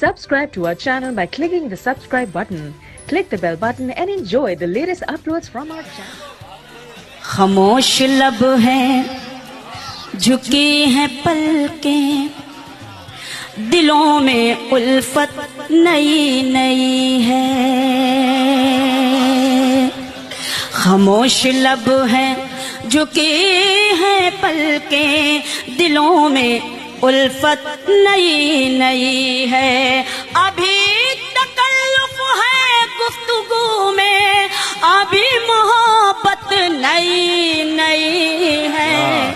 Subscribe to our channel by clicking the subscribe button. Click the bell button and enjoy the latest uploads from our channel. خاموش لب ہیں جھکی ہیں پلکیں دلوں میں الفت نئی نئی ہے خاموش لب ہیں جھکی ہیں پلکیں دلوں میں الفت نئی نئی ہے ابھی تکلف ہے گفتگو میں ابھی محبت نئی نئی ہے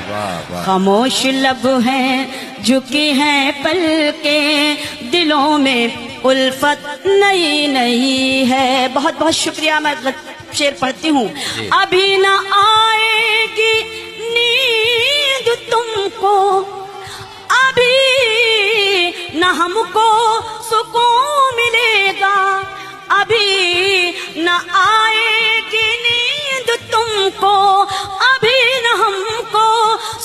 خاموش لب ہیں جھکی ہیں پلکیں دلوں میں الفت نئی نئی ہے. بہت بہت شکریہ. میں شعر پڑھتی ہوں. ابھی نہ آئے گی نیند تم کو ابھی نہ ہم کو سکون ملے گا ابھی نہ آئے گی نیند تم کو ابھی نہ ہم کو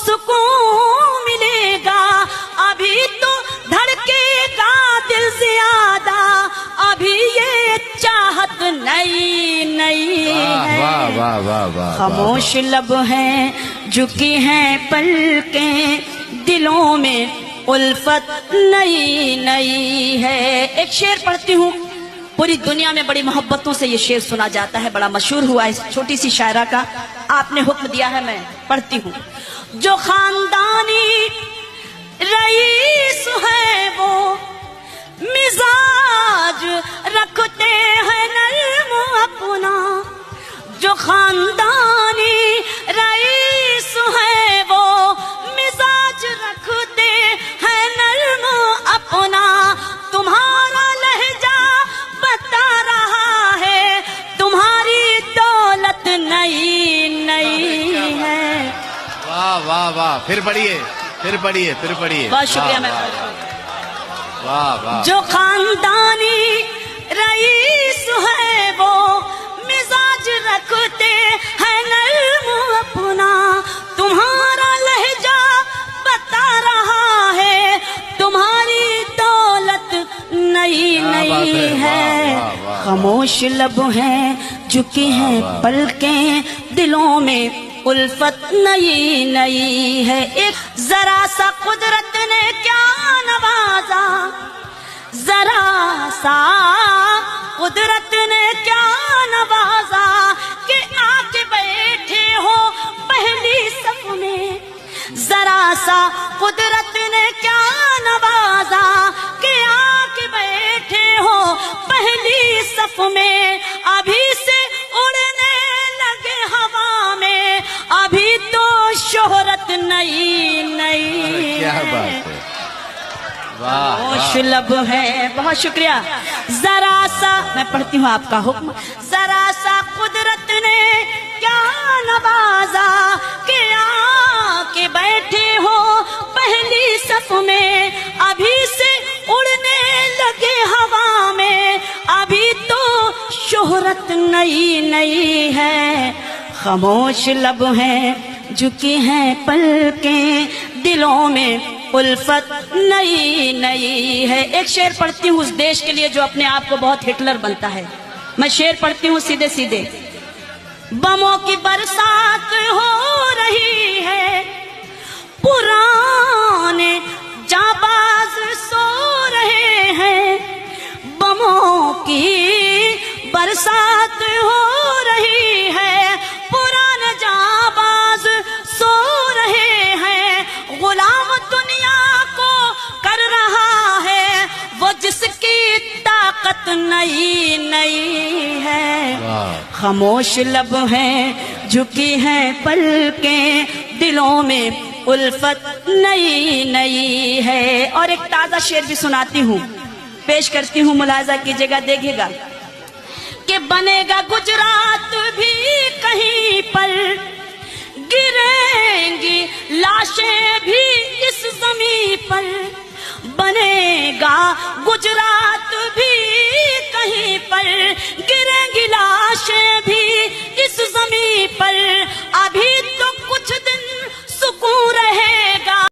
سکون ملے گا ابھی تو دھڑکے گا دل زیادہ ابھی یہ چاہت نئی نئی ہے خاموش لب ہیں جھکی ہیں پلکیں دلوں میں الفت نئی نئی ہے. ایک شعر پڑھتی ہوں. پوری دنیا میں بڑی محبتوں سے یہ شعر سنا جاتا ہے. بڑا مشہور ہوا ہے چھوٹی سی شاعرہ کا. آپ نے حکم دیا ہے میں پڑھتی ہوں. جو خاندانی رئیس ہے وہ مزاج رکھتے ہیں نرم اپنا جو خاندانی رئیس ہے وہ مزاج رکھتے ہیں نرم اپنا تمہارا لہجہ بتا رہا ہے تمہاری دولت نئی نئی ہے. واہ واہ واہ. پھر پڑھیے پھر پڑھیے پھر پڑھیے. بہت شکریہ. میں واہ واہ. جو خاندانی رئیس ہے وہ مزاج رکھتے ہیں نرم اپنا تمہارا لہجہ بتا رہا ہے تمہاری دولت نئی نئی ہے. خاموش لب ہیں جھکی ہیں پلکیں دلوں میں الفت نئی نئی ہے. ایک ذرا سا قدرت نے کیا نوازا ذرا سا قدرت نے کیا نوازا کہ آ کے بیٹھے ہو پہلی صف میں ذرا سا قدرت نے کیا نوازا کہ آ کے بیٹھے ہو پہلی صف میں ابھی سے اڑنے لگے ہوا میں ابھی تو شہرت نئی نئی کیا بات ہے. خاموش لب ہے. بہت شکریہ. ذرا سا میں پڑھتی ہوں آپ کا حکم. ذرا سا قدرت نے کیا نوازا کہ آ کے بیٹھے ہو پہلی صف میں ابھی سے اڑنے لگے ہوا میں ابھی تو شہرت نئی نئی ہے. خاموش لب ہیں جھکی ہیں پلکیں دلوں میں الفت نئی نئی ہے. ایک شعر پڑھتی ہوں اس دیش کے لیے جو اپنے آپ کو بہت ہٹلر بنتا ہے. میں شعر پڑھتی ہوں سیدھے سیدھے. بموں کی برسات ہو رہی ہے پرانے جانباز سو رہے ہیں بموں کی برسات ہو رہی ہے پرانے جانباز سو رہے ہیں غلام دنیا کو کر رہا ہے وہ جس کی طاقت نئی نئی ہے. خاموش لب ہیں جھکی ہیں پلکیں دلوں میں الفت نئی نئی ہے. اور ایک تازہ شعر بھی سناتی ہوں پیش کرتی ہوں. ملاحظہ کیجیے گا دیکھیے گا کہ بنے گا گجرات بھی کہیں پر گریں گی لاشیں بھی اس زمین پر بنے گا